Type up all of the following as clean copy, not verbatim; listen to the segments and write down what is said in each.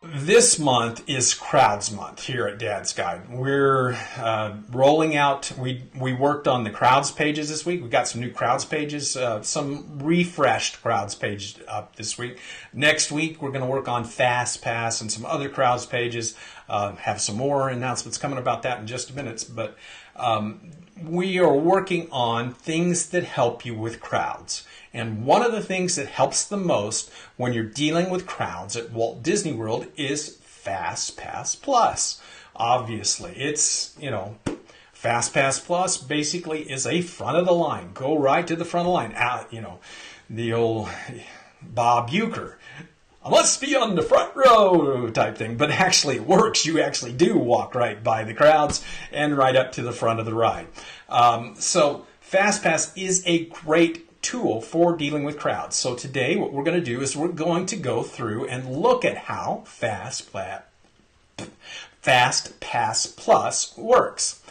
This month is Crowds Month here at Dad's Guide. We're rolling out, we worked on the Crowds pages this week. We got some new Crowds pages, some refreshed Crowds pages up this week. Next week, we're going to work on FastPass and some other Crowds pages. Have some more announcements coming about that in just a minute. But we are working on things that help you with crowds. And one of the things that helps the most when you're dealing with crowds at Walt Disney World is FastPass Plus. Obviously, it's, FastPass Plus basically is a front of the line. Go right to the front of the line. The old Bob Uecker. I must be on the front row type thing, but actually it works. You actually do walk right by the crowds and right up to the front of the ride. So FastPass is a great tool for dealing with crowds. So today what we're going to do is we're going to go through and look at how FastPass Plus works.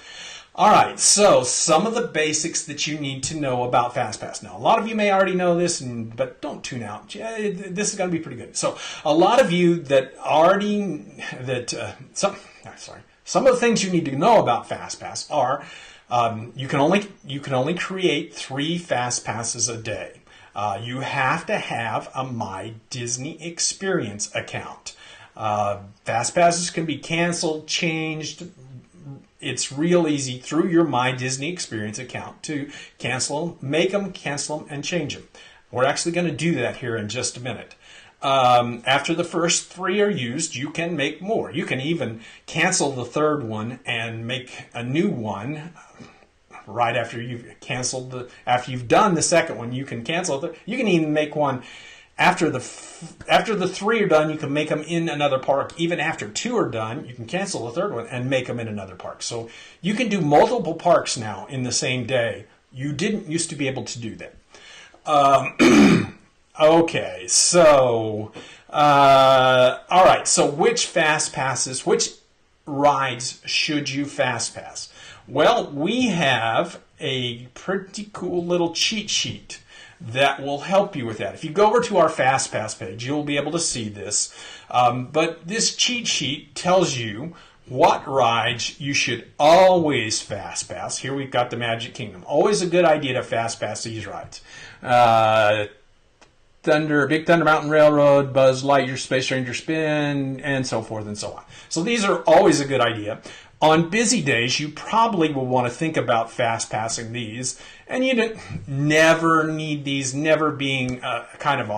All right, so some of the basics that you need to know about FastPass. Now, a lot of you may already know this, but don't tune out. This is going to be pretty good. So, a lot of you that some of the things you need to know about FastPass are you can only create 3 FastPasses a day. You have to have a My Disney Experience account. FastPasses can be canceled, changed. It's real easy through your My Disney Experience account to cancel them, make them, cancel them, and change them. We're actually going to do that here in just a minute. After the first 3 are used, you can make more. You can even cancel the third one and make a new one right after you've after you've done the second one. You can cancel it. You can even make one after the 3 are done. You can make them in another park. Even after 2 are done, you can cancel the third one and make them in another park. So you can do multiple parks now in the same day. You didn't used to be able to do that. Okay, so all right. So which rides should you FastPass? Well, we have a pretty cool little cheat sheet that will help you with that. If you go over to our FastPass page, you'll be able to see this. But this cheat sheet tells you what rides you should always FastPass. Here we've got the Magic Kingdom. Always a good idea to FastPass these rides. Big Thunder Mountain Railroad, Buzz Lightyear Space Ranger Spin, and so forth and so on. So these are always a good idea. On busy days, you probably will want to think about FastPassing these, and you never need these, never being kind of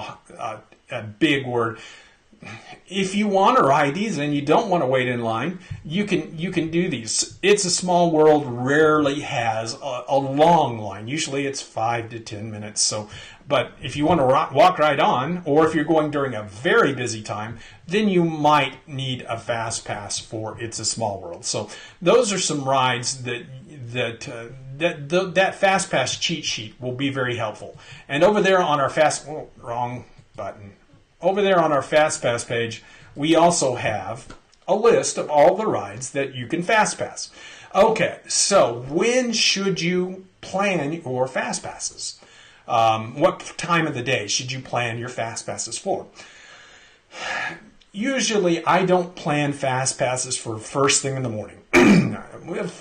a big word. If you want to ride these and you don't want to wait in line, you can do these. It's a Small World rarely has a long line. Usually it's 5 to 10 minutes. So, but if you want to walk right on, or if you're going during a very busy time, then you might need a FastPass for It's a Small World. So those are some rides that FastPass cheat sheet will be very helpful. And over there on our wrong button. Over there on our FastPass page, we also have a list of all the rides that you can FastPass. Okay, so when should you plan your FastPasses? What time of the day should you plan your FastPasses for? Usually, I don't plan FastPasses for first thing in the morning.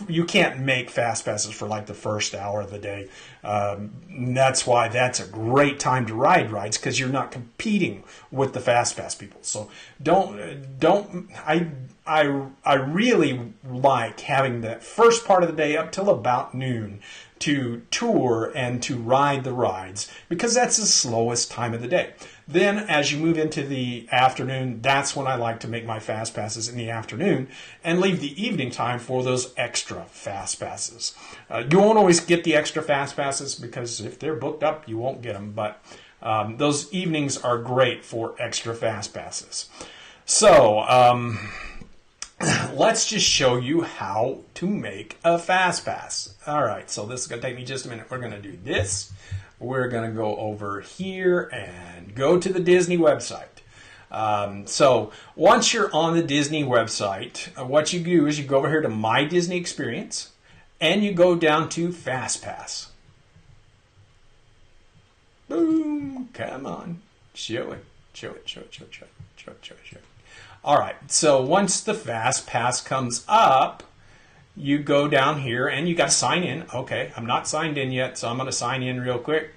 You can't make FastPasses for like the first hour of the day. That's why that's a great time to ride rides, because you're not competing with the FastPass people. So I really like having that first part of the day up till about noon to tour and to ride the rides, because that's the slowest time of the day. Then as you move into the afternoon, that's when I like to make my FastPasses in the afternoon and leave the evening time for those extra FastPasses. You won't always get the extra FastPasses, because if they're booked up, you won't get them. But those evenings are great for extra FastPasses. So let's just show you how to make a FastPass. All right, so this is going to take me just a minute. We're going to do this. We're going to go over here and go to the Disney website. So once you're on the Disney website, what you do is you go over here to My Disney Experience, and you go down to FastPass. Boom! Come on, show it. All right, so once the FastPass comes up, you go down here and you got to sign in. Okay, I'm not signed in yet, so I'm going to sign in real quick.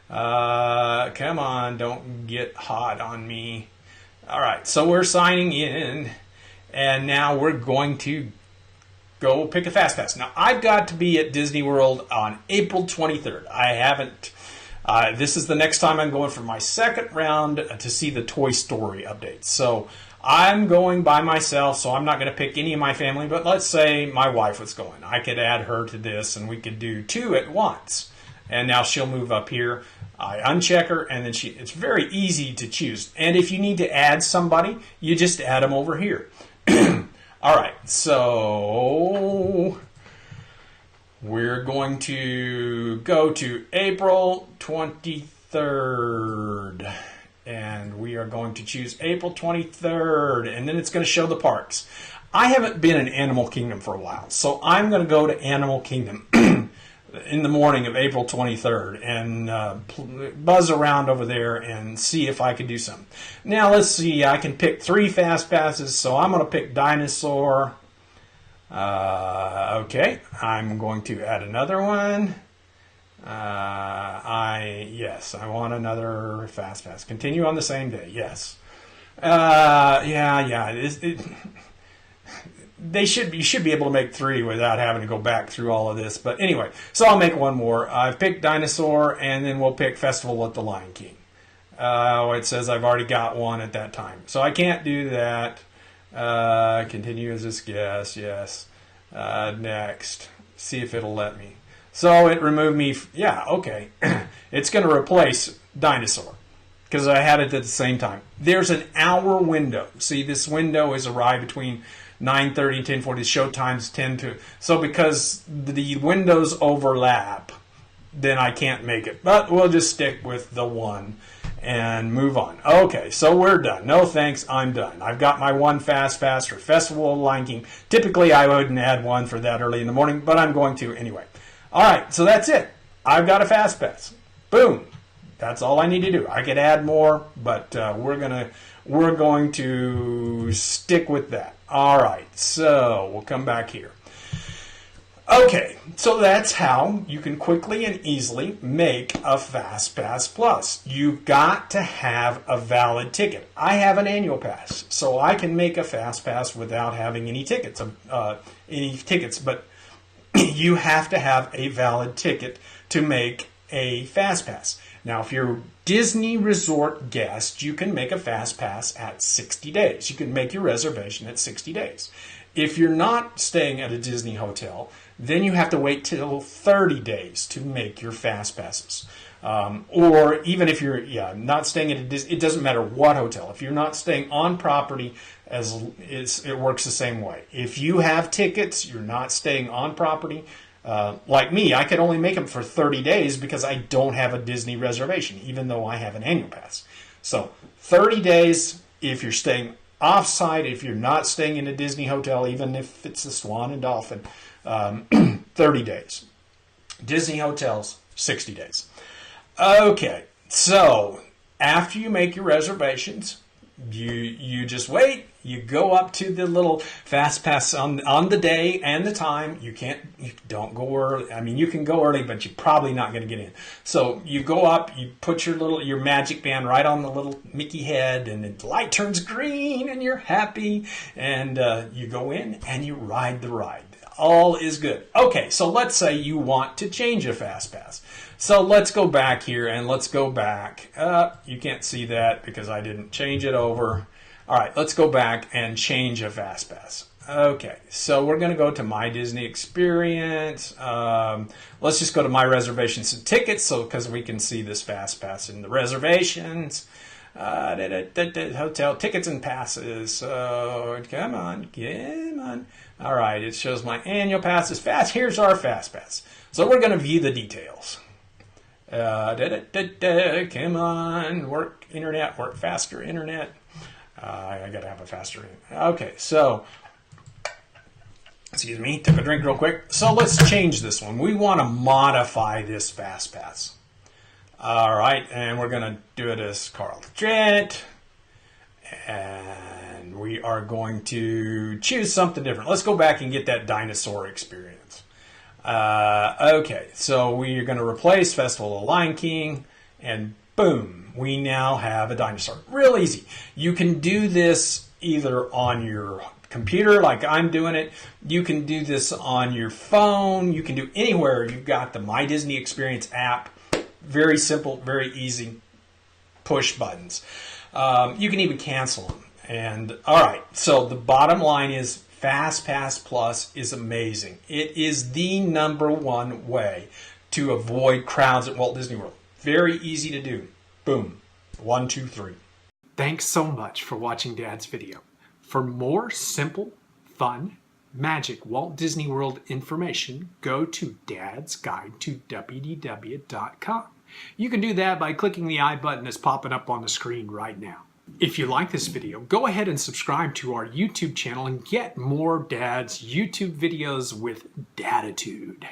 Come on, don't get hot on me. All right, so we're signing in, and now we're going to go pick a FastPass. Now, I've got to be at Disney World on April 23rd. I haven't. This is the next time I'm going for my second round to see the Toy Story updates. So I'm going by myself, so I'm not going to pick any of my family, but let's say my wife was going. I could add her to this, and we could do 2 at once. And now she'll move up here. I uncheck her, and then it's very easy to choose. And if you need to add somebody, you just add them over here. All right, so we're going to go to April 23rd. And we are going to choose April 23rd, and then it's going to show the parks. I haven't been in Animal Kingdom for a while, so I'm going to go to Animal Kingdom in the morning of April 23rd and buzz around over there and see if I can do something. Now, let's see. I can pick 3 FastPasses, so I'm going to pick Dinosaur. Okay, I'm going to add another one. Yes, I want another FastPass. Continue on the same day. Yes. You should be able to make 3 without having to go back through all of this. But anyway, so I'll make one more. I've picked Dinosaur, and then we'll pick Festival at the Lion King. It says I've already got one at that time, so I can't do that. Continue as this guess. Yes. Next. See if it'll let me. So it removed me. Yeah, okay. It's going to replace Dinosaur because I had it at the same time. There's an hour window. See, this window is arrived between 9:30 and 10:40. Show time's 10 to. So because the windows overlap, then I can't make it. But we'll just stick with the one and move on. Okay, so we're done. No thanks, I'm done. I've got my 1 FastPass for Festival of Lion King. Typically, I wouldn't add one for that early in the morning, but I'm going to anyway. All right, so that's it. I've got a FastPass. Boom. That's all I need to do. I could add more, but we're going to stick with that. All right, so we'll come back here. Okay, so that's how you can quickly and easily make a FastPass Plus. You've got to have a valid ticket. I have an annual pass, so I can make a FastPass without having any tickets. But you have to have a valid ticket to make a FastPass. Now, if you're a Disney Resort guest, you can make a FastPass at 60 days. You can make your reservation at 60 days. If you're not staying at a Disney hotel, then you have to wait till 30 days to make your FastPasses. Or even if you're not staying at a Disney, it doesn't matter what hotel. If you're not staying on property, it works the same way. If you have tickets, you're not staying on property. Like me, I could only make them for 30 days because I don't have a Disney reservation, even though I have an annual pass. So 30 days if you're staying off-site, if you're not staying in a Disney hotel, even if it's the Swan and Dolphin, 30 days. Disney hotels, 60 days. Okay, so after you make your reservations, you just wait. You go up to the little FastPass on the day and the time. You don't go early. I mean, you can go early, but you're probably not going to get in. So you go up, you put your magic band right on the little Mickey head, and the light turns green, and you're happy. And you go in and you ride the ride. All is good. Okay, so let's say you want to change a FastPass. So let's go back here and let's go back. You can't see that because I didn't change it over. All right, let's go back and change a FastPass. Okay, so we're going to go to My Disney Experience. Let's just go to My Reservations and Tickets because we can see this FastPass in the reservations. Hotel tickets and passes. So come on. All right, it shows my annual passes. Here's our FastPass. So we're going to view the details. Come on, work faster internet. I got to have a faster internet. Okay, so, excuse me, took a drink real quick. So let's change this one. We want to modify this FastPass. All right, and we're going to do it as Carl Jet. And we are going to choose something different. Let's go back and get that dinosaur experience. Okay, so we are going to replace Festival of the Lion King, and boom, we now have a dinosaur. Real easy. You can do this either on your computer like I'm doing it. You can do this on your phone. You can do anywhere. You've got the My Disney Experience app. Very simple, very easy. Push buttons. You can even cancel them. And all right, so the bottom line is FastPass Plus is amazing. It is the #1 way to avoid crowds at Walt Disney World. Very easy to do. Boom. 1, 2, 3. Thanks so much for watching Dad's video. For more simple, fun, magic Walt Disney World information, go to Dad's Guide to WDW.com. You can do that by clicking the I button that's popping up on the screen right now. If you like this video, go ahead and subscribe to our YouTube channel and get more Dad's YouTube videos with Daditude.